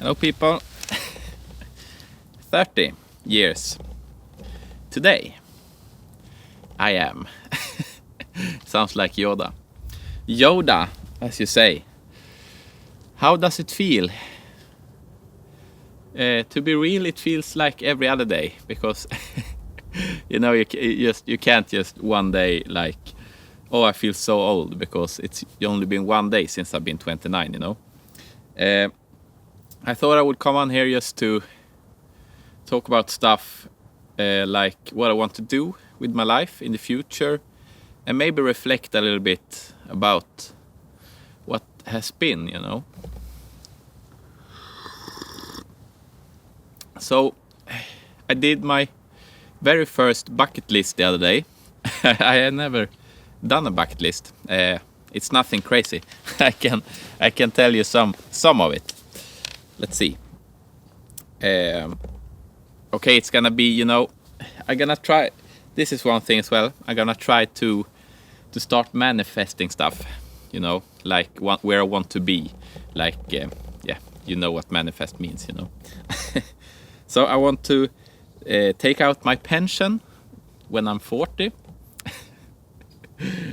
Hello people. 30 years. Today I am. Sounds like Yoda. Yoda, as you say. How does it feel? To be real, it feels like every other day, because you know, you can't just one day like, oh, I feel so old, because it's only been one day since I've been 29, you know. I thought I would come on here just to talk about stuff like what I want to do with my life in the future, and maybe reflect a little bit about what has been, you know. So I did my very first bucket list the other day. I had never done a bucket list. It's nothing crazy. I can tell you some of it. Let's see. Okay, it's gonna be, you know, I'm gonna try. This is one thing as well. I'm gonna try to start manifesting stuff, you know, like where I want to be. Like, yeah, you know what manifest means, you know. So I want to take out my pension when I'm 40.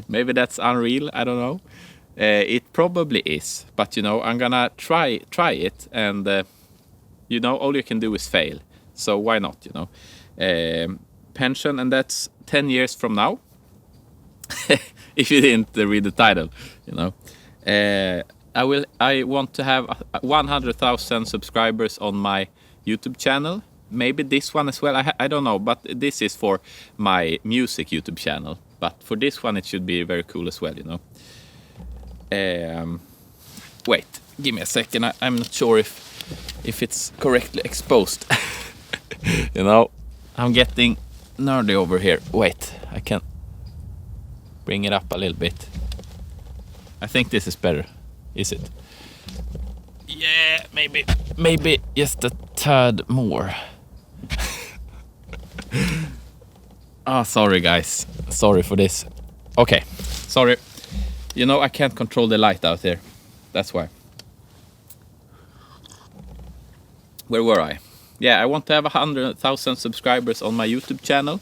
Maybe that's unreal, I don't know. It probably is, but you know, I'm gonna try it, and you know, all you can do is fail. So why not, you know? Pension, and that's 10 years from now. If you didn't read the title, you know. I want to have 100,000 subscribers on my YouTube channel. Maybe this one as well. I don't know, but this is for my music YouTube channel. But for this one, it should be very cool as well, you know. Wait, give me a second. I'm not sure if it's correctly exposed. You know, I'm getting nerdy over here. Wait, I can bring it up a little bit. I think this is better. Is it? Yeah, maybe just a tad more. Oh, sorry guys. Sorry for this. Okay, sorry. You know, I can't control the light out here. That's why. Where were I? Yeah, I want to have 100,000 subscribers on my YouTube channel,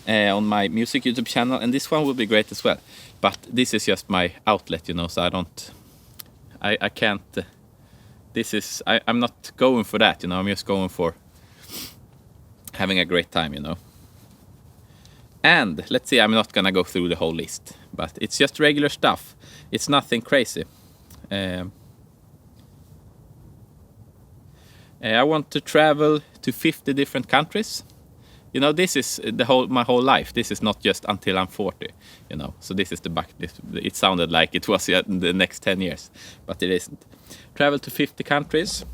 on my music YouTube channel, and this one will be great as well. But this is just my outlet, you know, so I can't. I'm not going for that, you know. I'm just going for having a great time, you know. And let's see, I'm not gonna go through the whole list, but it's just regular stuff. It's nothing crazy. I want to travel to 50 different countries. You know, this is my whole life. This is not just until I'm 40, you know. So this is the bucket list. It sounded like it was the next 10 years, but it isn't. Travel to 50 countries.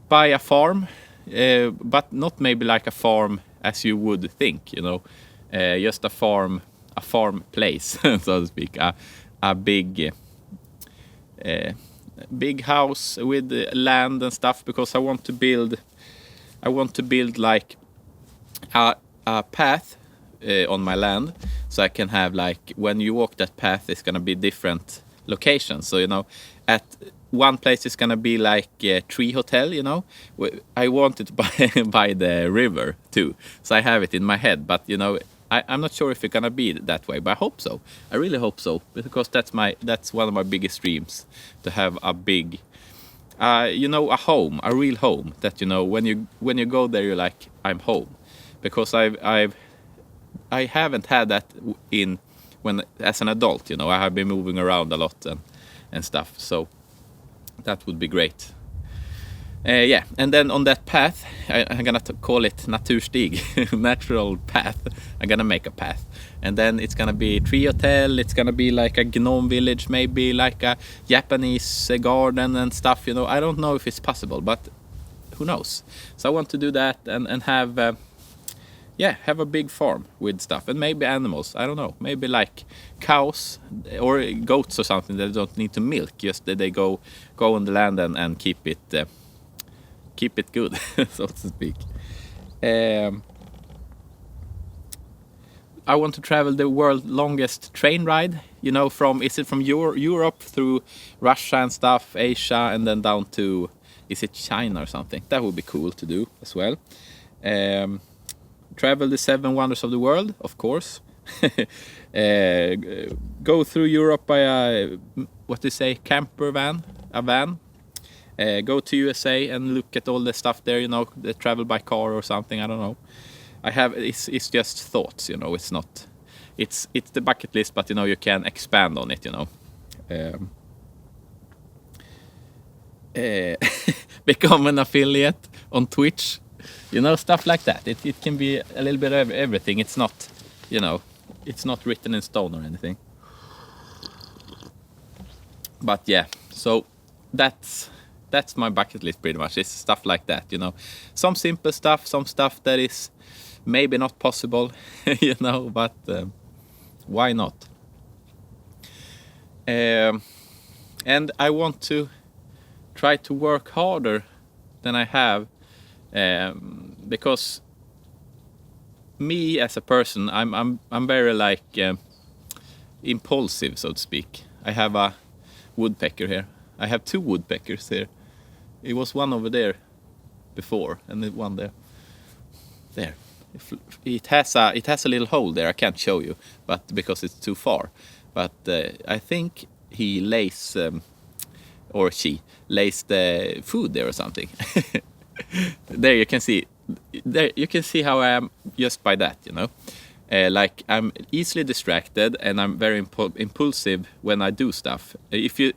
Buy a farm, but not maybe like a farm as you would think, you know. Just a farm place, so to speak. A big house with land and stuff, because I want to build like a path on my land, so I can have, like, when you walk that path, it's gonna be different locations. So, you know, at one place it's gonna be like a tree hotel, you know. I want it by the river too, so I have it in my head. But you know, I'm not sure if it's gonna be that way, but I hope so. I really hope so, because that's one of my biggest dreams, to have a big, you know, a real home that, you know, when you go there, you're like, I'm home. Because I haven't had that as an adult, you know. I have been moving around a lot and stuff, so that would be great. Yeah, and then on that path, I'm gonna call it Naturstig, natural path. I'm gonna make a path, and then it's gonna be tree hotel. It's gonna be like a gnome village, maybe like a Japanese garden and stuff. You know, I don't know if it's possible, but who knows? So I want to do that and have a big farm with stuff, and maybe animals. I don't know, maybe like cows or goats or something that don't need to milk. Just that they go on the land and keep it good, so to speak. I want to travel the world's longest train ride. You know, from Europe through Russia and stuff, Asia, and then down to is it China or something? That would be cool to do as well. Travel the 7 wonders of the world, of course. Go through Europe by a, what do you say, camper van, a van. Go to USA and look at all the stuff there, you know, the travel by car or something, I don't know. It's just thoughts, you know, it's not, it's the bucket list, but you know, you can expand on it, you know. Become an affiliate on Twitch, you know, stuff like that. It can be a little bit of everything. It's not, you know, it's not written in stone or anything. But yeah, so that's my bucket list pretty much. It's stuff like that, you know. Some simple stuff, some stuff that is maybe not possible, you know, but why not? And I want to try to work harder than I have, because me as a person, I'm very like impulsive, so to speak. I have a woodpecker here. I have 2 woodpeckers here. It was one over there before, and the one there. There. It has a little hole there. I can't show you, but because it's too far. But I think he lays, or she lays the food there or something. There you can see. There you can see how I am just by that, you know. Like I'm easily distracted, and I'm very impulsive when I do stuff. If you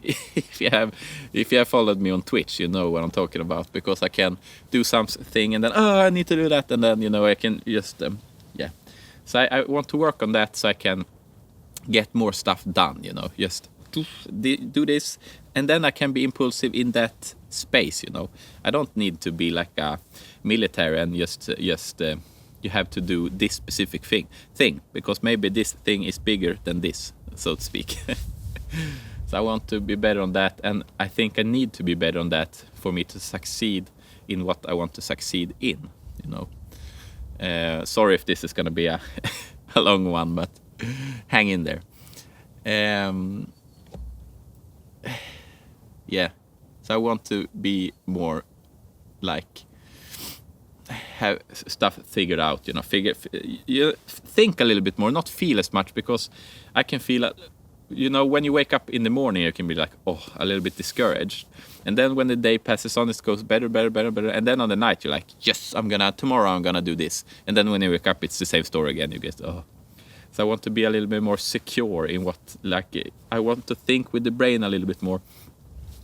have followed me on Twitch, you know what I'm talking about, because I can do something and then I need to do that, and then you know I can just yeah. So I want to work on that so I can get more stuff done. You know, just do this, and then I can be impulsive in that space. You know, I don't need to be like a military and just. You have to do this specific thing because maybe this thing is bigger than this, so to speak. So I want to be better on that, and I think I need to be better on that for me to succeed in what I want to succeed in, you know. Sorry if this is going to be a long one, but hang in there. Yeah, so I want to be more like have stuff figured out, you know, you think a little bit more, not feel as much, because I can feel, you know, when you wake up in the morning, you can be like, oh, a little bit discouraged. And then when the day passes on, it goes better. And then on the night, you're like, yes, tomorrow I'm gonna do this. And then when you wake up, it's the same story again. You get, oh. So I want to be a little bit more secure in what, like, I want to think with the brain a little bit more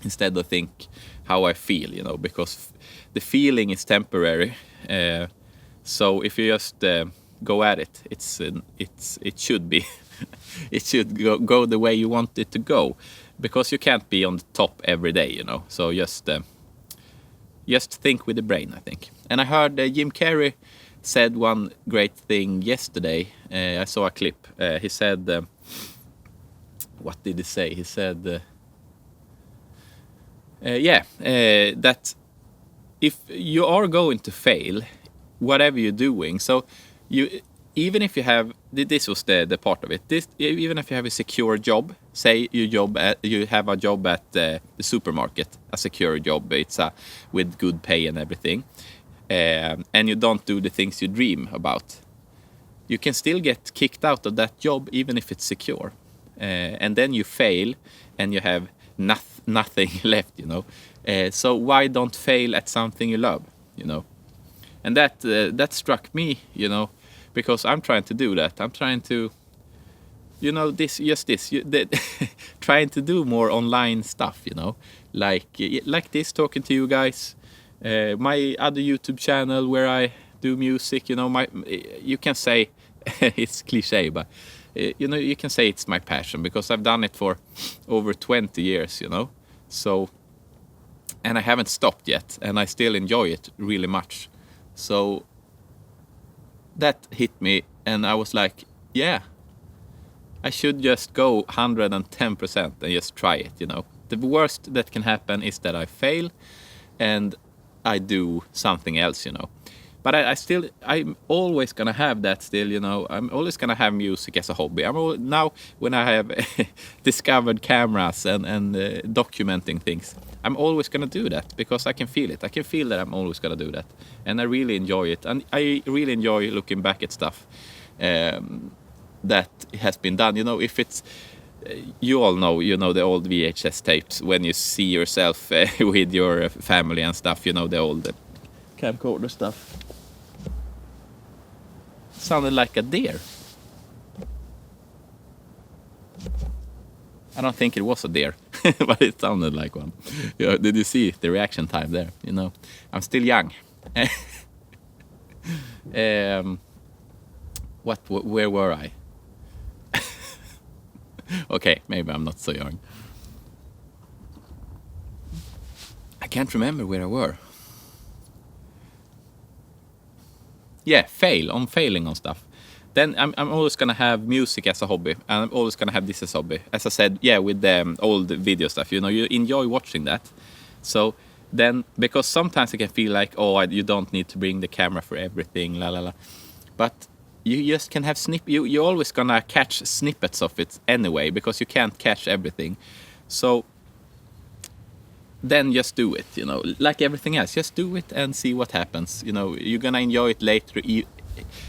instead of think how I feel, you know, because the feeling is temporary. So if you just go at it, it should be, it should go the way you want it to go, because you can't be on the top every day, you know. So just think with the brain, I think. And I heard Jim Carrey said one great thing yesterday. I saw a clip. He said, what did he say? He said, that if you are going to fail, whatever you're doing, so even if you have, this was the part of it, even if you have a secure job, say you have a job at the supermarket, a secure job, it's with good pay and everything, and you don't do the things you dream about, you can still get kicked out of that job even if it's secure, and then you fail and you have nothing left, you know. So why don't fail at something you love, you know? And that struck me, you know, because I'm trying to do that. I'm trying to, you know, trying to do more online stuff, you know, like this, talking to you guys, my other YouTube channel where I do music, you know, you can say it's cliche, but you know, you can say it's my passion, because I've done it for over 20 years, you know. So, and I haven't stopped yet, and I still enjoy it really much. So that hit me, and I was like, yeah, I should just go 110% and just try it, you know. The worst that can happen is that I fail and I do something else, you know. But I'm always gonna have that still, you know. I'm always gonna have music as a hobby. Now when I have discovered cameras and documenting things, I'm always gonna do that because I can feel it. I can feel that I'm always gonna do that, and I really enjoy it. And I really enjoy looking back at stuff that has been done. You know, if it's you all know, you know, the old VHS tapes when you see yourself with your family and stuff. You know, the old camcorder stuff. Sounded like a deer. I don't think it was a deer, but it sounded like one. Yeah, did you see the reaction time there? You know, I'm still young. Where were I? Okay, maybe I'm not so young. I can't remember where I were. Yeah, failing on stuff. Then I'm always gonna have music as a hobby, and I'm always gonna have this as a hobby. As I said, yeah, with the old video stuff, you know, you enjoy watching that. So then, because sometimes it can feel like, oh, you don't need to bring the camera for everything, la la la. But you just can have you're always gonna catch snippets of it anyway, because you can't catch everything. So then just do it, you know, like everything else. Just do it and see what happens. You know, you're gonna enjoy it later.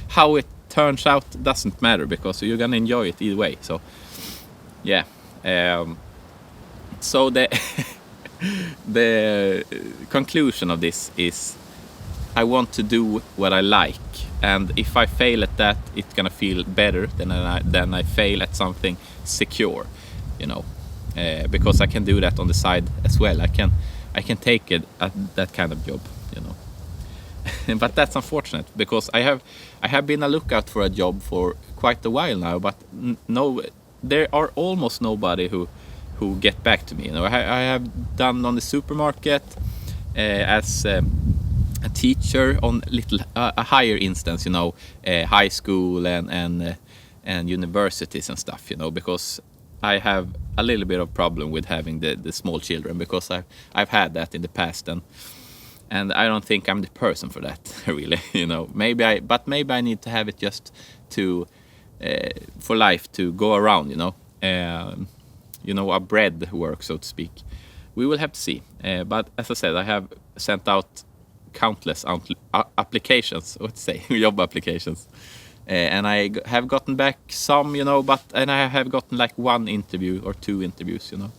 How it turns out doesn't matter, because you're gonna enjoy it either way. So yeah, so the the conclusion of this is I want to do what I like, and if I fail at that, it's gonna feel better than I fail at something secure, you know, because I can do that on the side as well. I can take it at that kind of job, you know. But that's unfortunate, because I have been a lookout for a job for quite a while now, but no, there are almost nobody who get back to me. You know, I have done on the supermarket as a teacher on a higher instance, you know, high school and universities and stuff, you know, because I have a little bit of problem with having the small children, because I've had that in the past, and I don't think I'm the person for that, really. You know, maybe I need to have it just to for life to go around. You know, a bread work, so to speak. We will have to see. But as I said, I have sent out countless applications. What to say? Job applications, and I have gotten back some. You know, and I have gotten like 1 interview or 2 interviews. You know.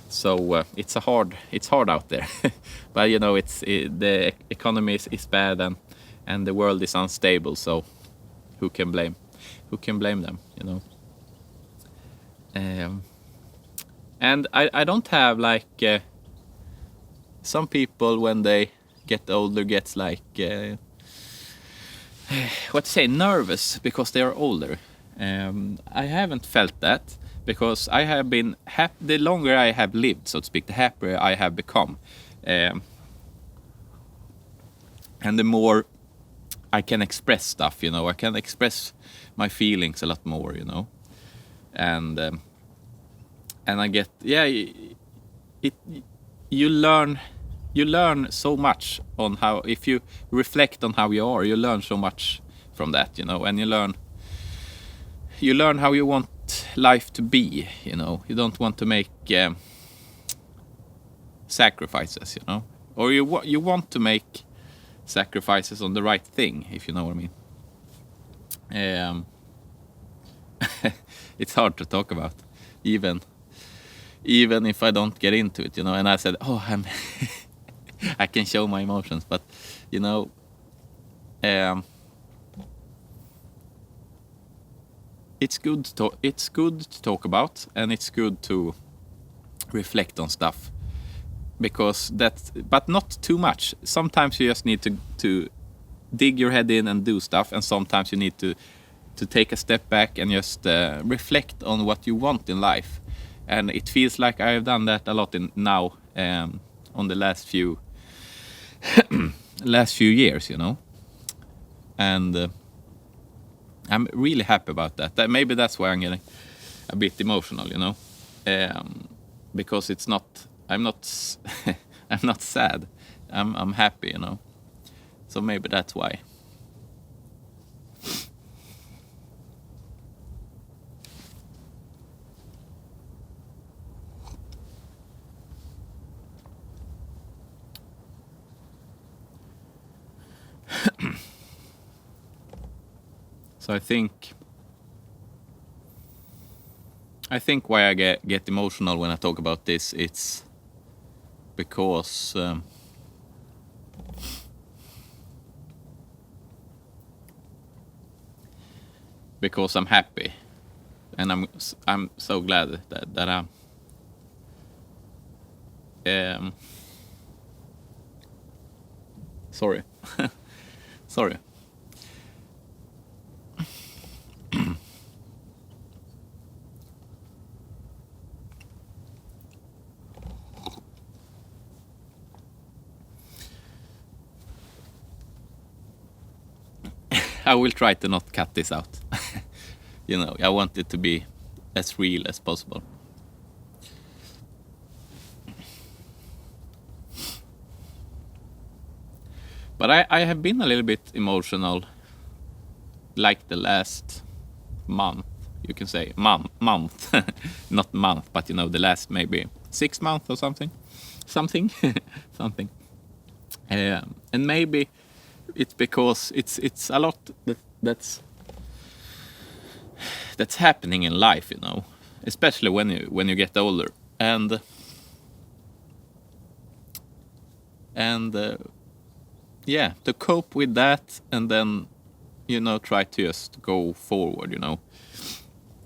So it's hard out there, but you know, the economy is bad, and the world is unstable. So who can blame them? You know. And I don't have like some people when they get older gets like what to say, nervous because they are older. I haven't felt that, because I have been the longer I have lived, so to speak, the happier I have become, and the more I can express stuff. You know, I can express my feelings a lot more. You know, and I get you learn so much on how, if you reflect on how you are, you learn so much from that. You know, and you learn how you want life to be. You know, you don't want to make sacrifices, you know, or you want to make sacrifices on the right thing, if you know what I mean. It's hard to talk about, even if I don't get into it, you know. And I said, oh, I can show my emotions, but you know, it's good to talk about, and it's good to reflect on stuff, because but not too much. Sometimes you just need to dig your head in and do stuff, and sometimes you need to take a step back and just reflect on what you want in life. And it feels like I have done that a lot now, on the last few years, you know. And I'm really happy about that. Maybe that's why I'm getting a bit emotional, you know, because I'm not I'm not sad. I'm happy, you know. So maybe that's why. So I think why I get emotional when I talk about this, it's because I'm happy, and I'm so glad that I'm sorry. Sorry. I will try to not cut this out. You know, I want it to be as real as possible. But I have been a little bit emotional, like the last month, you can say. Month. Not month, but you know, the last maybe 6 months or something. Something. And maybe it's because it's a lot that's happening in life, you know, especially when you get older, and yeah, to cope with that, and then, you know, try to just go forward, you know.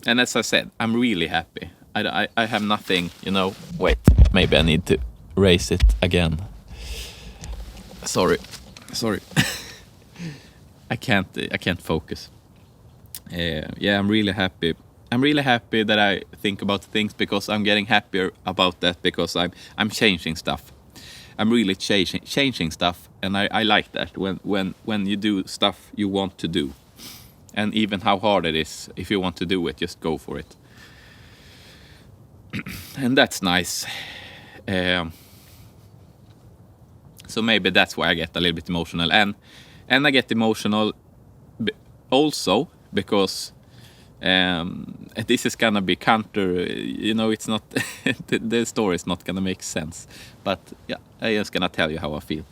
And as I said, I'm really happy. I have nothing, you know. Wait, maybe I need to raise it again. Sorry. I can't focus. Yeah, I'm really happy. I'm really happy that I think about things, because I'm getting happier about that, because I'm changing stuff. I'm really changing stuff, and I like that when you do stuff you want to do, and even how hard it is, if you want to do it, just go for it. And that's nice. So maybe that's why I get a little bit emotional, and I get emotional also because this is gonna be counter, you know, it's not the story is not gonna make sense, but yeah, I just gonna tell you how I feel.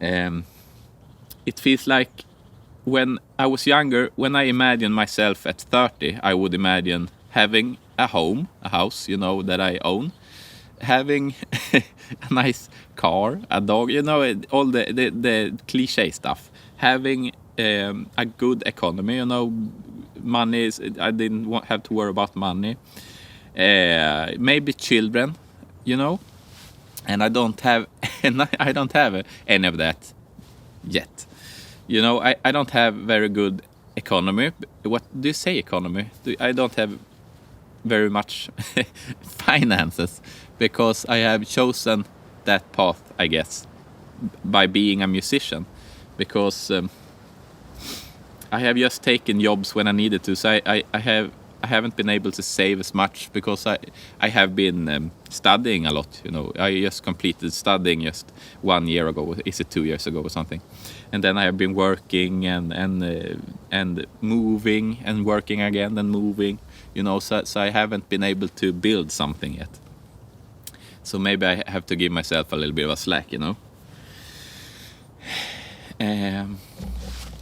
It feels like when I was younger, when I imagined myself at 30, I would imagine having a house, you know, that I own, having a nice car, a dog, you know, all the cliche stuff, having a good economy, you know, money is, I didn't have to worry about money, maybe children, you know, and I don't have any of that yet, you know. I don't have very good economy. What do you say, economy? I don't have very much finances, because I have chosen that path, I guess, by being a musician, because I have just taken jobs when I needed to. So I haven't been able to save as much, because I have been studying a lot, you know. I just completed studying just 1 year ago. Is it 2 years ago or something? And then I have been working and moving and working again and moving, you know. So I haven't been able to build something yet. So maybe I have to give myself a little bit of a slack, you know.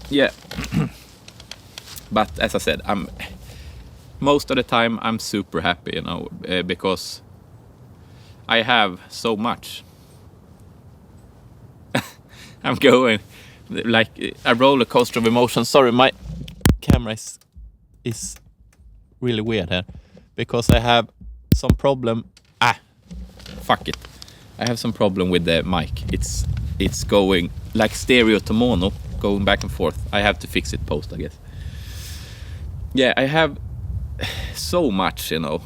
Yeah. But as I said, most of the time I'm super happy, you know, because I have so much. I'm going like a roller coaster of emotions. Sorry, my camera is really weird here, because I have some problem. Fuck it. I have some problem with the mic. It's going like stereo to mono, going back and forth. I have to fix it post, I guess. Yeah, I have so much, you know.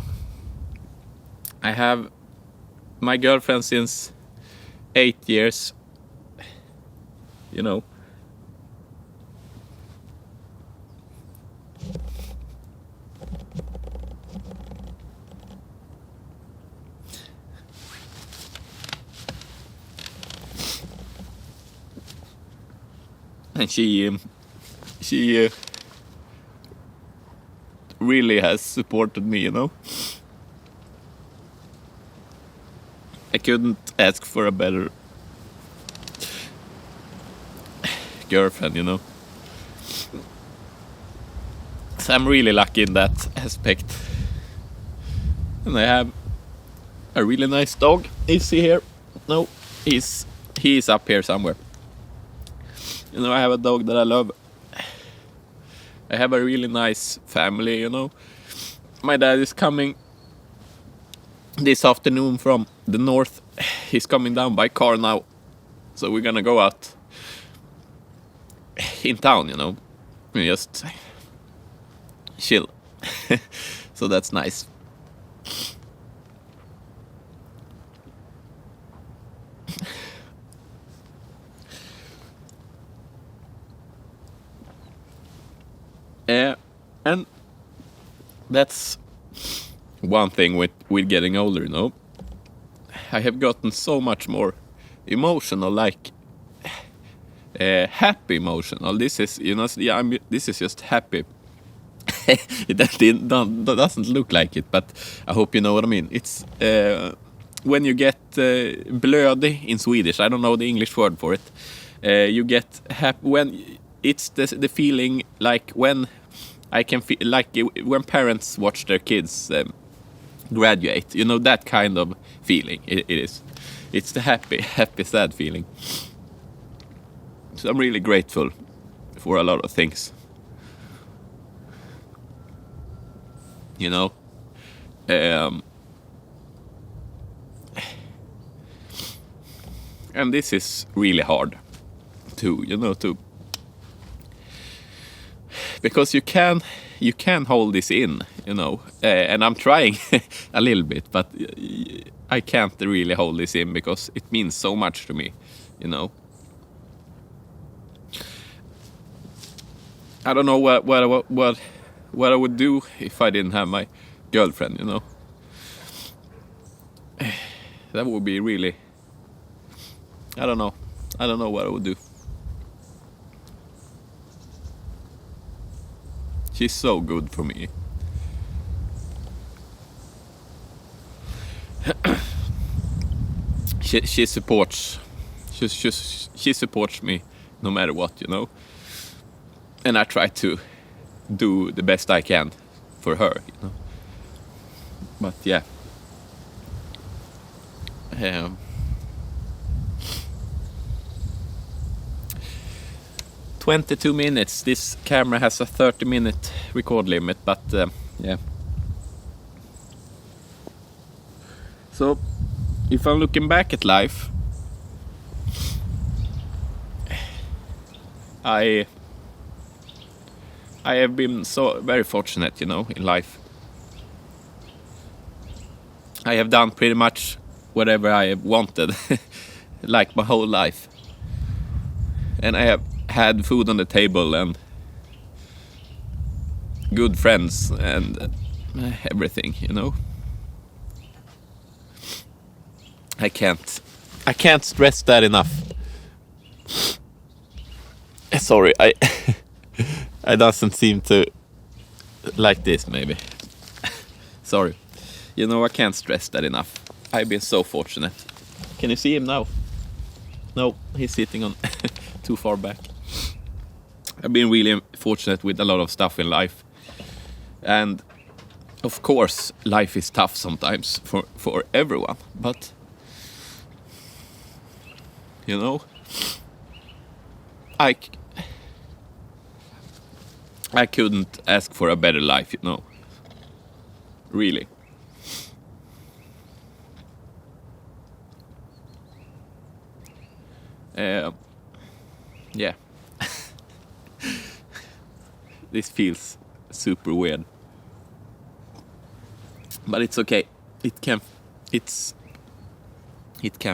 I have my girlfriend since 8 years, you know. And she really has supported me, you know. I couldn't ask for a better girlfriend, you know. So I'm really lucky in that aspect. And I have a really nice dog. Is he here? No, he's up here somewhere. You know, I have a dog that I love. I have a really nice family, you know. My dad is coming this afternoon from the north. He's coming down by car now. So we're gonna go out in town, you know. And just chill. So that's nice. And that's one thing with getting older, you know. I have gotten so much more emotional, like happy emotional. This is, you know, yeah, this is just happy. It doesn't look like it, but I hope you know what I mean. It's when you get blödig in Swedish. I don't know the English word for it. You get happy when it's the feeling like when I can feel like when parents watch their kids graduate. You know, that kind of feeling. It is. It's the happy, sad feeling. So I'm really grateful for a lot of things. You know, and this is really hard too, you know, because you can hold this in, you know, and I'm trying a little bit, but I can't really hold this in because it means so much to me, you know. I don't know what I would do if I didn't have my girlfriend, you know. That would be really, I don't know what I would do. She's so good for me. She supports me no matter what, you know. And I try to do the best I can for her, you know. But yeah. 22 minutes. This camera has a 30-minute record limit, but yeah. So, if I'm looking back at life, I have been so very fortunate, you know, in life. I have done pretty much whatever I have wanted, like my whole life. And I have had food on the table and good friends and everything, you know. I can't stress that enough. Sorry, I doesn't seem to like this, maybe. Sorry. You know, I can't stress that enough. I've been so fortunate. Can you see him now? No, he's sitting on too far back. I've been really fortunate with a lot of stuff in life. And of course, life is tough sometimes for everyone. But, you know, I couldn't ask for a better life, you know. Really. Yeah. This feels super weird. But it's okay. It can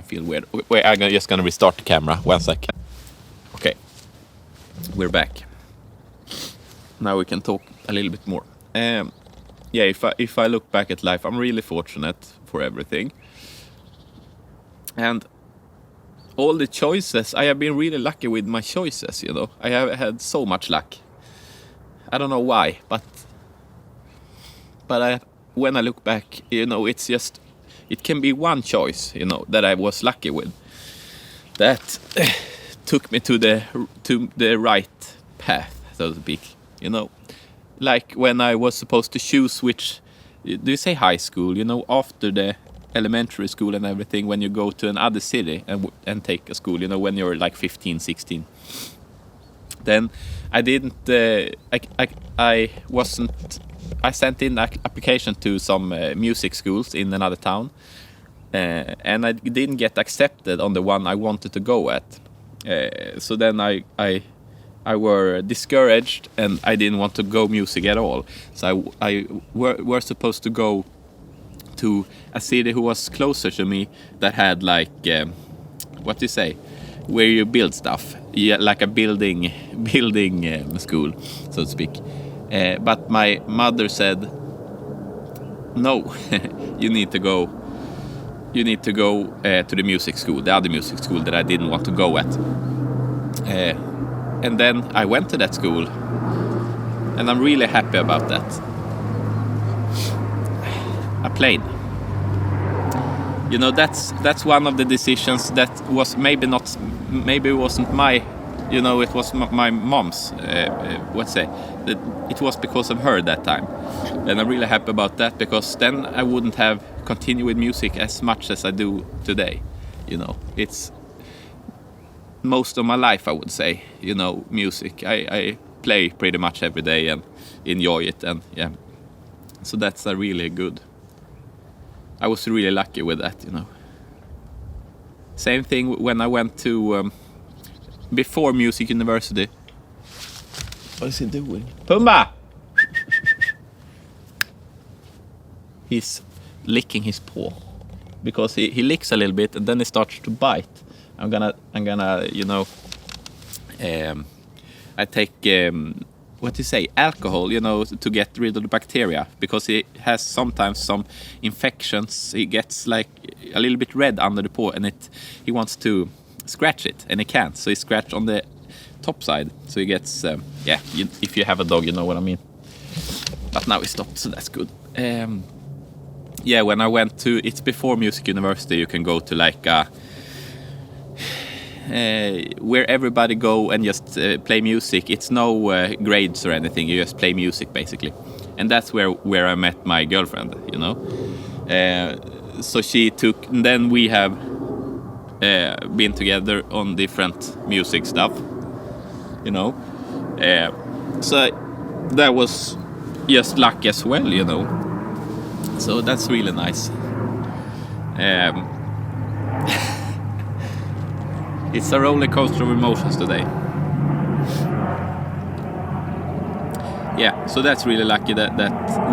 feel weird. Wait, I'm just gonna restart the camera. 1 second. Okay. We're back. Now we can talk a little bit more. Yeah, if I look back at life, I'm really fortunate for everything. And all the choices, I have been really lucky with my choices, you know. I have had so much luck. I don't know why, but when I look back, you know, it's just, it can be one choice, you know, that I was lucky with, that took me to the right path, so to speak, you know. like when I was supposed to choose which, do you say high school? You know, after the elementary school and everything, when you go to another city and take a school, you know, when you're like 15, 16. Then I didn't, I wasn't, I sent in an application to some music schools in another town. And I didn't get accepted on the one I wanted to go at. So then I were discouraged, and I didn't want to go music at all. So I were supposed to go to a city who was closer to me, that had like, what do you say, where you build stuff, yeah, like a building school, so to speak. But my mother said, no, you need to go to the music school, the other music school that I didn't want to go at. And then I went to that school, and I'm really happy about that. I played. You know, that's one of the decisions that was maybe it wasn't my, you know, it was my mom's, it was because of her that time. And I'm really happy about that, because then I wouldn't have continued with music as much as I do today. You know, it's most of my life, I would say, you know, music. I play pretty much every day and enjoy it, and yeah. So that's a really good, I was really lucky with that, you know. Same thing when I went to, before music university. What is he doing? Pumba! He's licking his paw, because he licks a little bit and then he starts to bite. I'm gonna you know, I take what do you say, alcohol, you know, to get rid of the bacteria, because he has sometimes some infections. He gets like a little bit red under the paw, and he wants to scratch it, and he can't, so he scratched on the top side, so he gets if you have a dog, you know what I mean. But now he stopped, so that's good. When I went to, it's before music university, you can go to like where everybody go and just play music. It's no grades or anything, you just play music basically. And that's where I met my girlfriend, you know. So she took, and then we have been together on different music stuff, you know. So that was just luck as well, you know. So that's really nice. It's a roller coaster of emotions today. Yeah, so that's really lucky that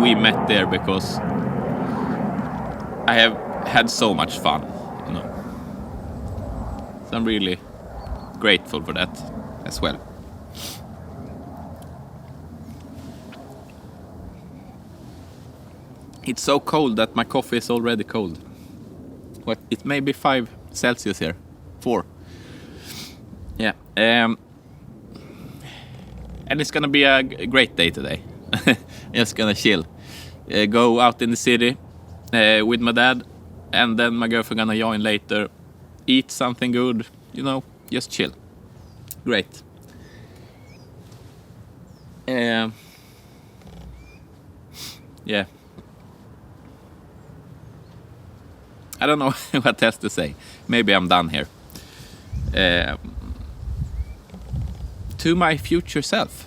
we met there, because I have had so much fun, you know. So I'm really grateful for that as well. It's so cold that my coffee is already cold. What? It may be 5 Celsius here. 4. Yeah. And it's gonna be a great day today. Just gonna chill. Go out in the city with my dad, and then my girlfriend gonna join later. Eat something good, you know, just chill. Great. Yeah. I don't know what else to say. Maybe I'm done here. To my future self,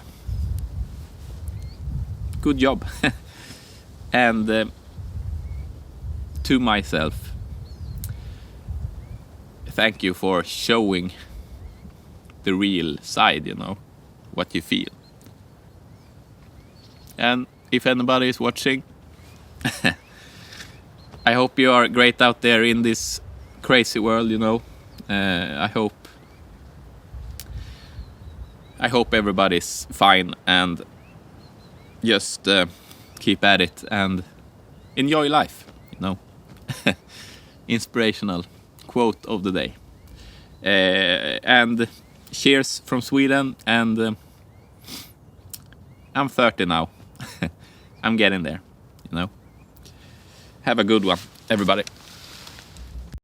good job. And to myself, thank you for showing the real side, you know, what you feel. And if anybody is watching, I hope you are great out there in this crazy world, you know. I hope everybody's fine, and just keep at it and enjoy life, you know. Inspirational quote of the day. And cheers from Sweden, and I'm 30 now. I'm getting there, you know. Have a good one, everybody.